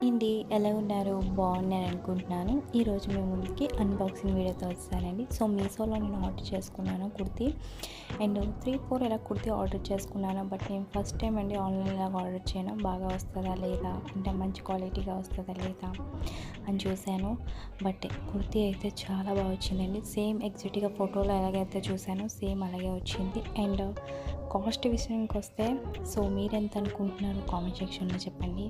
ఏంటి ఎలా ఉన్నారు? బాగున్నాను అనుకుంటున్నాను. ఈరోజు మీ ముందుకి అన్బాక్సింగ్ వీడియోతో వచ్చానండి. సో మీషోలో నేను ఆర్డర్ చేసుకున్నాను కుర్తీ అండ్ 3-4 ఇలా కుర్తీ ఆర్డర్ చేసుకున్నాను. బట్ నేను ఫస్ట్ టైం అండి ఆన్లైన్లో ఆర్డర్ చేయను. బాగా వస్తుందా లేదా, అంటే మంచి క్వాలిటీగా వస్తుందా లేదా అని చూశాను. బట్ కుర్తీ అయితే చాలా బాగా వచ్చిందండి. సేమ్ ఎగ్జాక్ట్గా ఫోటోలో ఎలాగైతే చూశానో సేమ్ అలాగే వచ్చింది. అండ్ కాస్ట్ విషయానికి వస్తే సో మీరెంత అనుకుంటున్నారు కామెంట్ సెక్షన్లో చెప్పండి.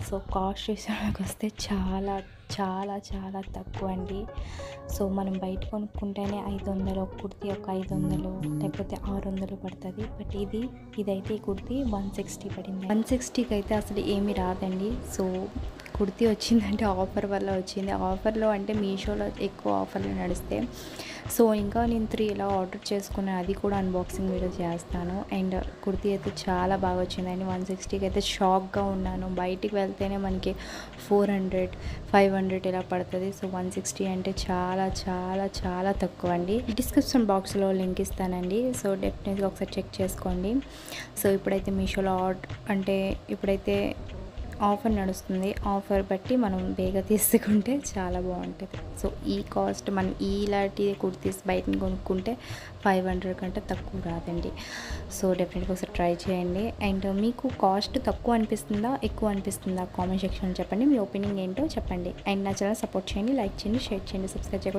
సో కాస్ట్ విషయానికి వస్తే చాలా చాలా చాలా తక్కువ అండి. సో మనం బయట కొనుక్కుంటేనే 500 ఒక కుర్తీ, ఒక 500 లేకపోతే 600 పడుతుంది. బట్ ఇదైతే ఈ కుర్తీ 160 పడింది. 160కి అయితే అసలు ఏమీ రాదండి. సో కుర్తీ వచ్చిందంటే ఆఫర్ వల్ల వచ్చింది. ఆఫర్లో అంటే మీషోలో ఎక్కువ ఆఫర్లు నడుస్తాయి. సో ఇంకా నేను 3 ఇలా ఆర్డర్ చేసుకున్నాను. అది కూడా అన్బాక్సింగ్ వీడియో చేస్తాను. అండ్ కుర్తీ అయితే చాలా బాగా వచ్చిందండి. 160కి అయితే షాక్గా ఉన్నాను. బయటికి వెళ్తేనే మనకి 400 500 ఇలా పడుతుంది. సో 160 అంటే చాలా చాలా చాలా తక్కువ అండి. డిస్క్రిప్షన్ బాక్స్లో లింక్ ఇస్తానండి. సో డెఫినెట్గా ఒకసారి చెక్ చేసుకోండి. సో ఇప్పుడైతే మీషోలో ఇప్పుడైతే ఆఫర్ నడుస్తుంది. ఆఫర్ బట్టి మనం బేగా తీసుకుంటే చాలా బాగుంటుంది. సో ఈ కాస్ట్ మనం ఇలాంటి కుర్తీస్ బయట కొనుక్కుంటే 500 కంటే తక్కువ రాదండి. సో డెఫినెట్గా ఒకసారి ట్రై చేయండి. అండ్ మీకు కాస్ట్ తక్కువ అనిపిస్తుందా ఎక్కువ అనిపిస్తుందా కామెంట్ సెక్షన్లో చెప్పండి. మీ ఒపీనియన్ ఏంటో చెప్పండి. అండ్ నా ఛానల్ సపోర్ట్ చేయండి, లైక్ చేయండి, షేర్ చేయండి, సబ్స్క్రైబ్ చేయకుండా